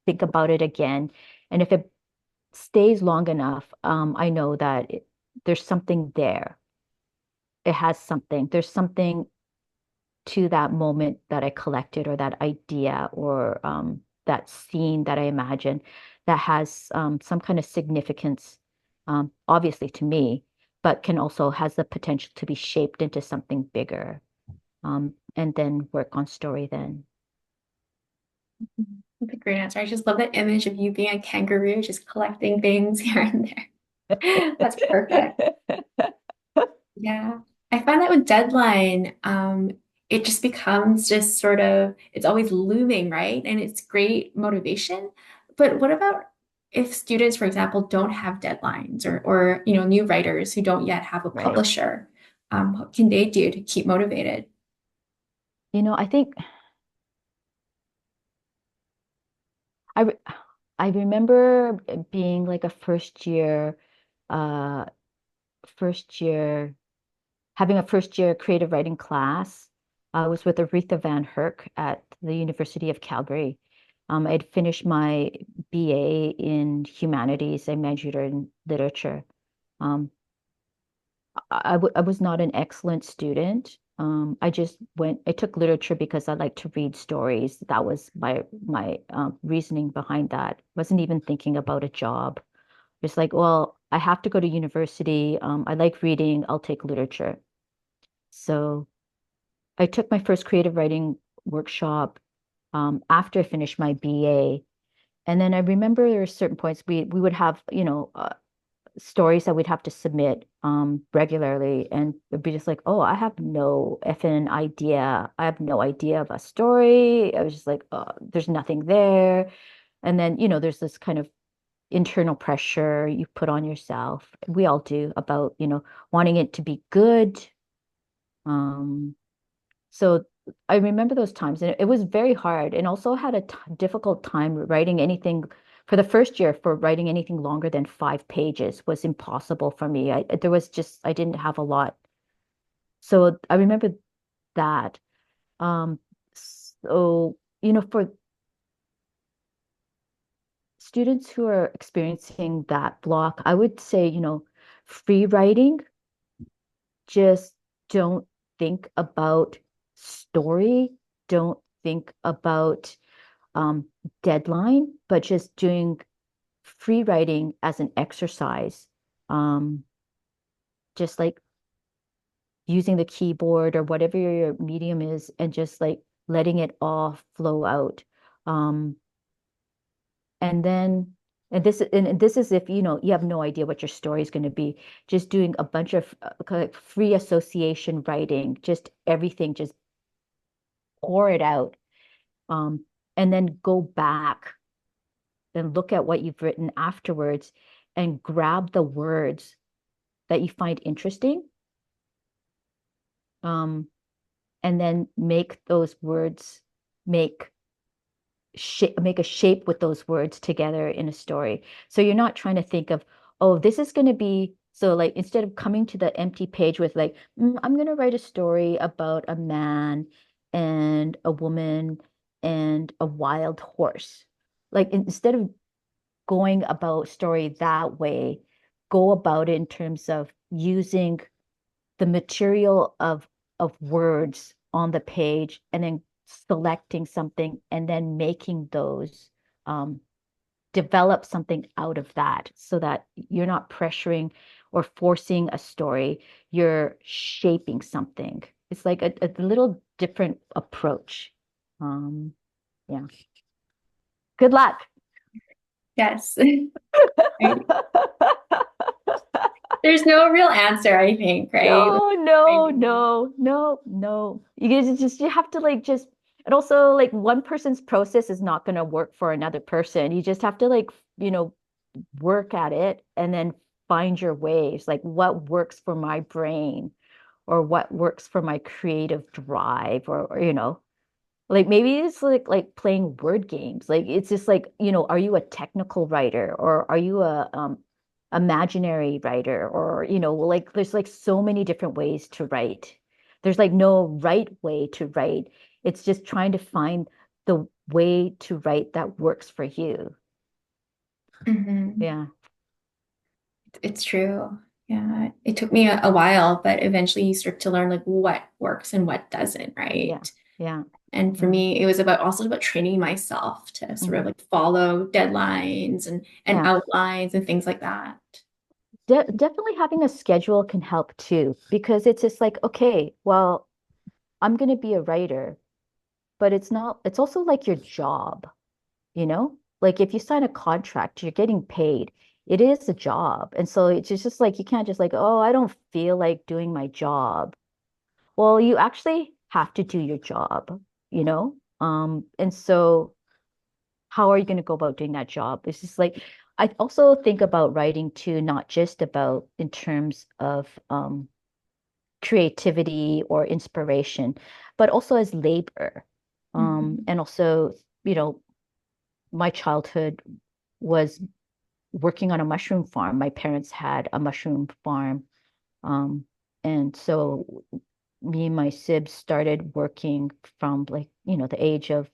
S1: think about it again. And if it stays long enough, I know that there's something there. It has something. There's something to that moment that I collected, or that idea, or that scene that I imagine, that has some kind of significance, obviously to me, but can also has the potential to be shaped into something bigger, and then work on story then.
S2: That's a great answer. I just love that image of you being a kangaroo, just collecting things here and there. That's perfect. Yeah. I find that with deadline, it just becomes just sort of, it's always looming, right? And it's great motivation. But what about if students, for example, don't have deadlines, or new writers who don't yet have a
S1: Right.
S2: publisher? What can they do to keep motivated?
S1: I think I re I remember being like a uh first year having a first year creative writing class. I was with Aretha Van Herk at the University of Calgary. I'd finished my BA in humanities. I majored in literature. Um, I was not an excellent student. I took literature because I like to read stories. That was my reasoning behind that. Wasn't even thinking about a job. Just like, well, I have to go to university. I like reading. I'll take literature. So I took my first creative writing workshop after I finished my BA. And then I remember there were certain points we would have, stories that we'd have to submit regularly. And it'd be just like, oh, I have no effing idea. I have no idea of a story. I was just like, oh, there's nothing there. And then, there's this kind of internal pressure you put on yourself. We all do, about, wanting it to be good. Um, So I remember those times, and it was very hard, and also had a t difficult time writing anything for the first year. For writing anything longer than 5 pages was impossible for me. I didn't have a lot. So I remember that. Um, so, for students who are experiencing that block, I would say, free writing, just don't think about story, don't think about um, deadline, but just doing free writing as an exercise, um, just like using the keyboard or whatever your medium is, and just like letting it all flow out. Um, and then, and this is if you have no idea what your story is going to be, just doing a bunch of kind of like free association writing, just everything, just pour it out, um, and then go back and look at what you've written afterwards and grab the words that you find interesting, um, and then make those words make make a shape with those words together in a story. So you're not trying to think of, oh, this is going to be so, like, instead of coming to the empty page with like, I'm going to write a story about a man and a woman and a wild horse. Like, instead of going about story that way, go about it in terms of using the material of words on the page, and then selecting something, and then making those, um, develop something out of that, so that you're not pressuring or forcing a story, you're shaping something. It's like a little different approach. Yeah. Good luck.
S2: Yes. Right. There's no real answer, I think, right? Like,
S1: No, no,
S2: finding-
S1: no, no, no. You guys just you have to like just and also like one person's process is not going to work for another person. You just have to like, you know, work at it and then find your ways, like what works for my brain or what works for my creative drive or you know, like maybe it's like playing word games. Like it's just like, you know, are you a technical writer or are you a imaginary writer or you know, like there's like so many different ways to write. There's like no right way to write. It's just trying to find the way to write that works for you.
S2: Mhm.
S1: Yeah.
S2: It's true. Yeah, it took me a while, but eventually you start to learn like what works and what doesn't,
S1: Yeah.
S2: right?
S1: Yeah.
S2: And for
S1: Yeah.
S2: me, it was about also about training myself to sort of
S1: Mhm.
S2: like follow deadlines and
S1: Yeah.
S2: outlines and things like that.
S1: Definitely having a schedule can help too, because it's just like, okay, well, I'm going to be a writer, but it's not, it's also like your job, you know? Like if you sign a contract, you're getting paid. It is a job. And so it's just like, you can't just like, oh, I don't feel like doing my job. Well, you actually have to do your job, you know? And so how are you going to go about doing that job? It's just like, I also think about writing too, not just about in terms of creativity or inspiration, but also as labor.
S2: Mhm.
S1: And also, you know, my childhood was working on a mushroom farm. My parents had a mushroom farm. Um, and so me and my sibs started working from like, you know, the age of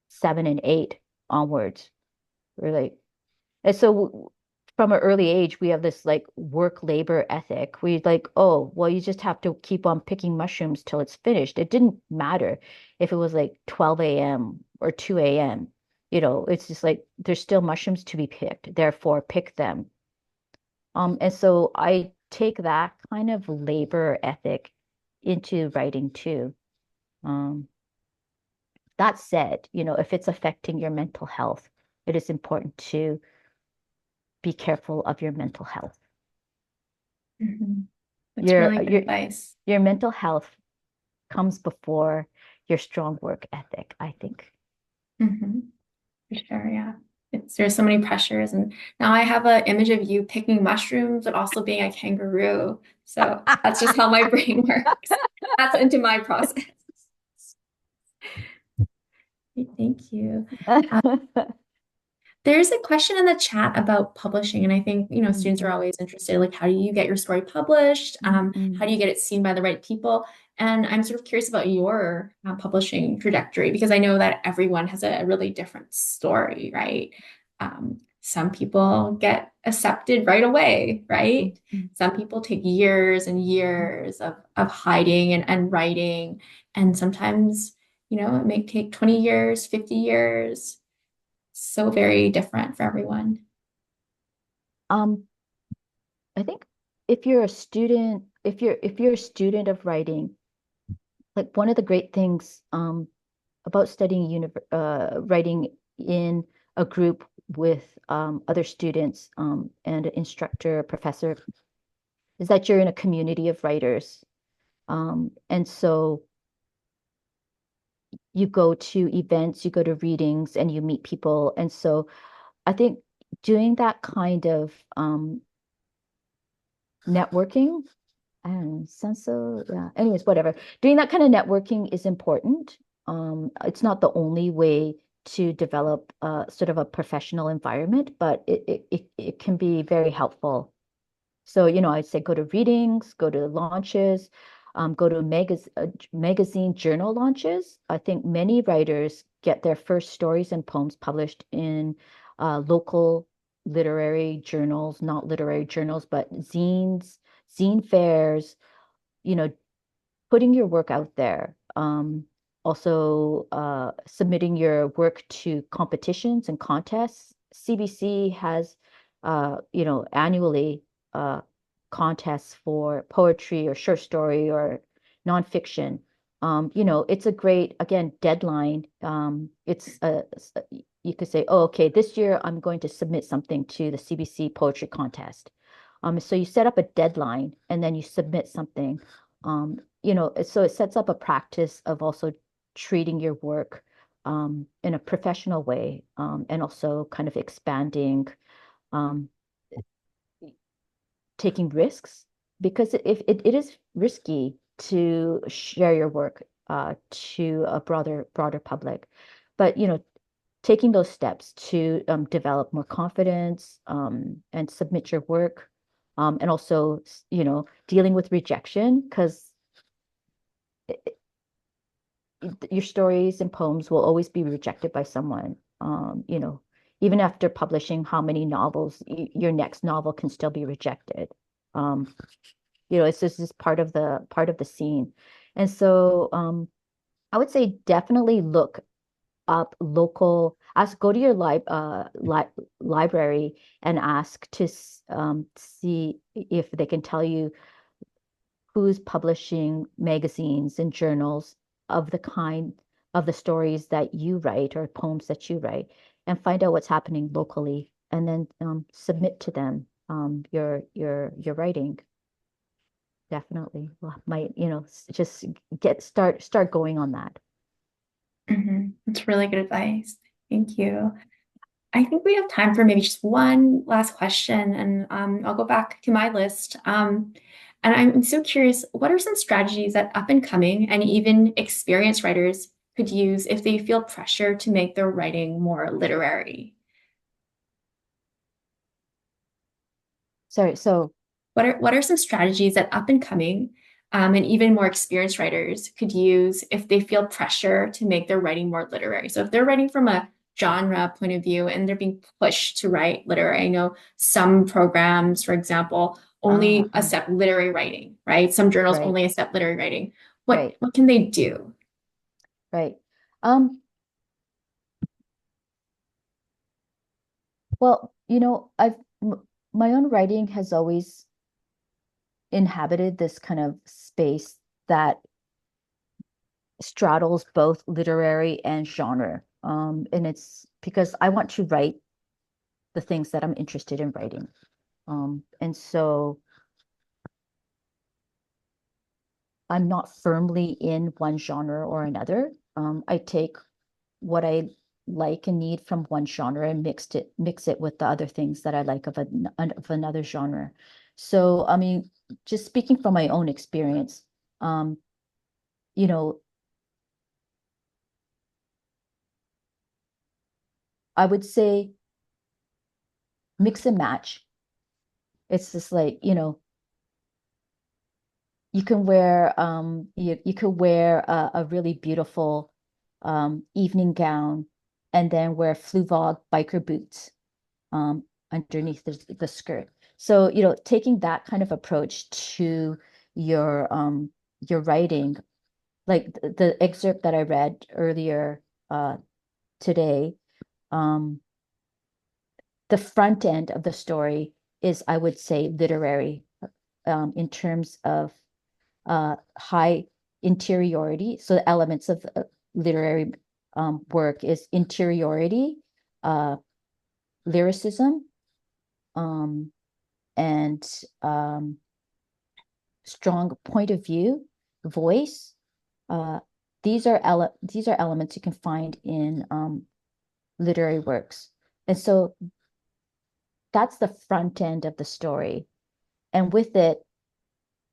S1: 7 and 8 onwards. We're like, and so from an early age, we have this like work labor ethic. We like, oh, well, you just have to keep on picking mushrooms till it's finished. It didn't matter if it was like 12 a.m. or 2 a.m. You know, it's just like there's still mushrooms to be picked, therefore pick them. And so I take that kind of labor ethic into writing too. Um, that said, you know, if it's affecting your mental health, it is important to be careful of your mental health.
S2: Mhm. That's
S1: Your
S2: really good
S1: your
S2: advice.
S1: your mental health comes before your strong work ethic, I think.
S2: Mhm. For sure, yeah. There's so many pressures, and now I have an image of you picking mushrooms, but also being a kangaroo. So that's just how my brain works. That's into my process. Thank you. There's a question in the chat about publishing, and I think, students are
S1: Mhm,
S2: always interested, like, how do you get your story published? How
S1: mhm.
S2: do you get it seen by the right people? And I'm sort of curious about your publishing trajectory because I know that everyone has a really different story, right? Some people get accepted right away, right?
S1: Mhm.
S2: Some people take years and years of hiding and writing, and sometimes, it may take 20 years, 50 years so very different for everyone.
S1: Um, I think if you're a student, if you're a student of writing, like one of the great things about studying writing in a group with other students and an instructor, professor, is that you're in a community of writers. And so you go to events, you go to readings, and you meet people. And so I think doing that kind of networking, I don't know, sounds so, yeah. Anyways, whatever. Doing that kind of networking is important. It's not the only way to develop sort of a professional environment, but it can be very helpful. So, you know, I'd say go to readings, go to launches, go to magazine journal launches. I think many writers get their first stories and poems published in local literary journals, not literary journals, but zines, zine fairs, you know, putting your work out there. Also, submitting your work to competitions and contests. CBC has, you know, annually uh, contests for poetry or short story or nonfiction. You know, it's a great, again, deadline. You could say, oh, okay, this year I'm going to submit something to the CBC poetry contest. So you set up a deadline and then you submit something. So it sets up a practice of also treating your work in a professional way, and also kind of expanding, um, taking risks, because if it is risky to share your work to a broader public, but taking those steps to develop more confidence, and submit your work, and also dealing with rejection, because your stories and poems will always be rejected by someone. Even after publishing how many novels, your next novel can still be rejected. Um, it's just part of the scene. And so I would say definitely look up local, go to your library and ask to see if they can tell you who's publishing magazines and journals of the kind of the stories that you write or poems that you write, and find out what's happening locally, and then submit to them your writing. Definitely. Well, might, just start going on that.
S2: That's really good advice. Thank you. I think we have time for maybe just one last question, and I'll go back to my list. And I'm so curious, what are some strategies that up and coming and even experienced writers could use if they feel pressure to make their writing more literary?
S1: Sorry, so
S2: What are some strategies that up and coming and even more experienced writers could use if they feel pressure to make their writing more literary? So if they're writing from a genre point of view and they're being pushed to write literary, I know some programs, for example, only
S1: uh-huh,
S2: accept literary writing, right? Some journals
S1: right,
S2: only accept literary writing. What
S1: right,
S2: what can they do?
S1: right. Um, well, my own writing has always inhabited this kind of space that straddles both literary and genre. And it's because I want to write the things that I'm interested in writing. And so I'm not firmly in one genre or another. I take what I like and need from one genre and mix it with the other things that I like of another genre. So, I mean, just speaking from my own experience, um, you know, I would say mix and match. It's just like, you could wear a really beautiful evening gown and then wear fluvog biker boots underneath the skirt. So, taking that kind of approach to your writing, like the excerpt that I read earlier today, um, the front end of the story is, I would say, literary, in terms of high interiority. So the elements of literary work is interiority, uh, lyricism, um, and strong point of view, voice. Uh, these are elements you can find in literary works, and so that's the front end of the story. And with it,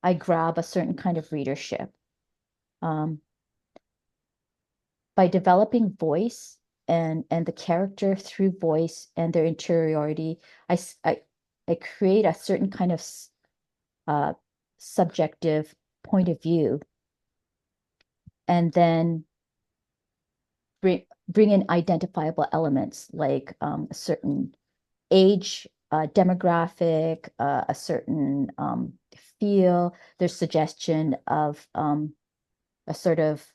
S1: I grab a certain kind of readership. Um, by developing voice and the character through voice and their interiority, I create a certain kind of uh, subjective point of view, and then bring in identifiable elements like a certain age, demographic, a certain feel. There's suggestion of a sort of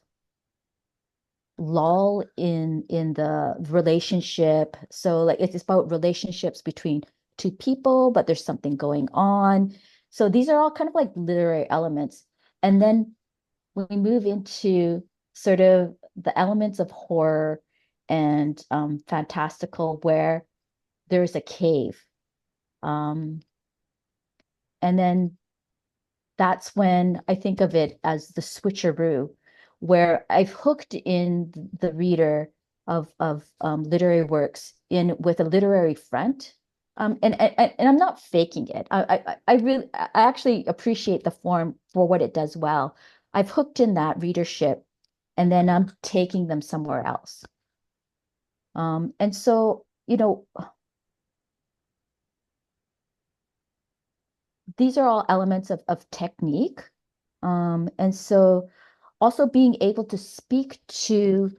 S1: lull in the relationship. So like it's about relationships between two people, but there's something going on. So these are all kind of like literary elements. And then when we move into sort of the elements of horror and fantastical, where there's a cave. Um, And then that's when I think of it as the switcheroo, where I've hooked in the reader of literary works in with a literary front. And I'm not faking it. I really I actually appreciate the form for what it does well. I've hooked in that readership, and then I'm taking them somewhere else. And so, these are all elements of technique. And so also being able to speak to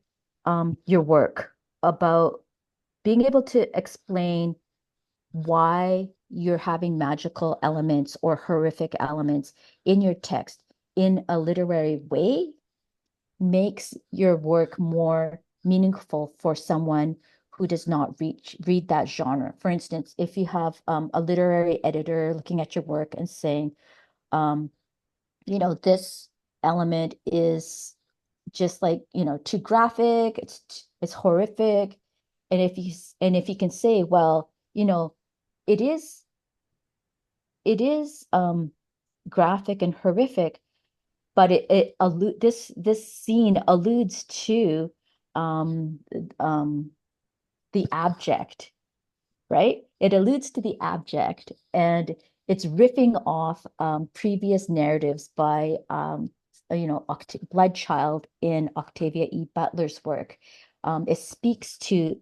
S1: your work about being able to explain why you're having magical elements or horrific elements in your text in a literary way makes your work more meaningful for someone who does not read that genre. For instance, if you have a literary editor looking at your work and saying, um, this element is just like, too graphic, it's horrific. And if you can say, well, it is it is graphic and horrific, but this scene alludes to um um the abject, right? It alludes to the abject, and it's riffing off previous narratives by Bloodchild in Octavia E. Butler's work. It speaks to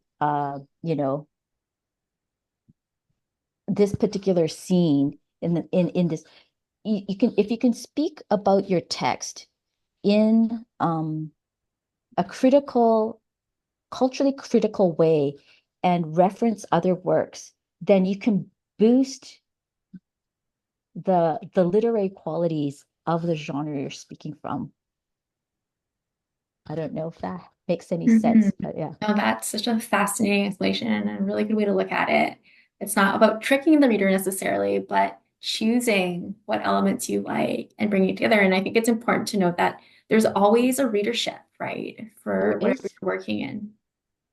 S1: this particular scene in this. You can, if you can speak about your text in a culturally critical way and reference other works, then you can boost the literary qualities of the genre you're speaking from. I don't know if that makes any
S2: Mhm.
S1: sense, but yeah.
S2: No, that's such a fascinating explanation and a really good way to look at it. It's not about tricking the reader necessarily, but choosing what elements you like and bringing it together. And I think it's important to note that there's always a readership, right,
S1: There
S2: for whatever
S1: is,
S2: you're working in.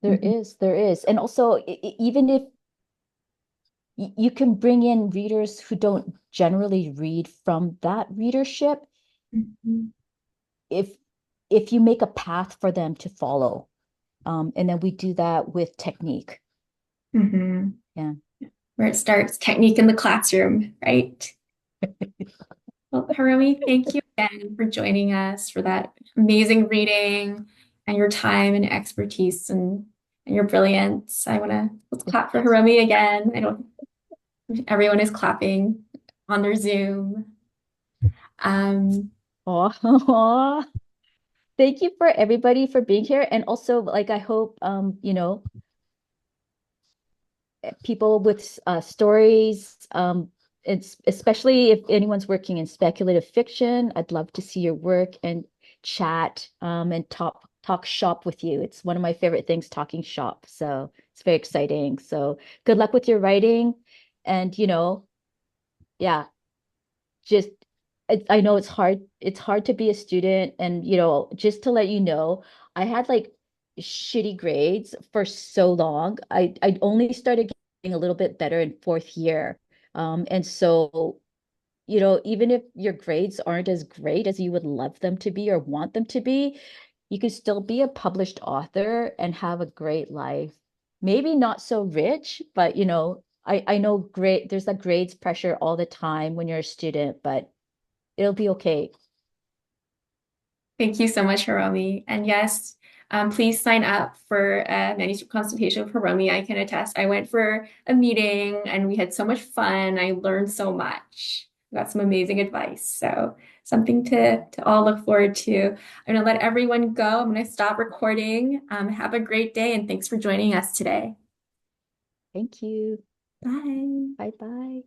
S1: there
S2: Mhm.
S1: is, there is. And also, even if you can bring in readers who don't generally read from that readership,
S2: Mhm.
S1: if if you make a path for them to follow. And then we do that with technique.
S2: Mhm.
S1: Yeah.
S2: Where it starts, technique in the classroom, right? Well, Hiromi, thank you again for joining us for that amazing reading and your time and expertise and your brilliance. Let's clap for Hiromi again. I don't, everyone is clapping on their Zoom. Um,
S1: Oh, thank you for everybody for being here. And also, like, I hope, people with stories, it's especially if anyone's working in speculative fiction, I'd love to see your work and chat, and talk shop with you. It's one of my favorite things, talking shop. So it's very exciting. So good luck with your writing. And, yeah, just I know it's hard to be a student, and just to let you know, I had like shitty grades for so long. I only started getting a little bit better in fourth year. And so, even if your grades aren't as great as you would love them to be or want them to be, you could still be a published author and have a great life. Maybe not so rich, but I know there's that grades pressure all the time when you're a student, but it'll be okay.
S2: Thank you so much, Hiromi. And yes, please sign up for a manuscript consultation with Hiromi. I can attest. I went for a meeting and we had so much fun. I learned so much. Got some amazing advice. So something to all look forward to. I'm gonna let everyone go. I'm gonna stop recording. Have a great day and thanks for joining us today.
S1: Thank you.
S2: Bye.
S1: Bye bye.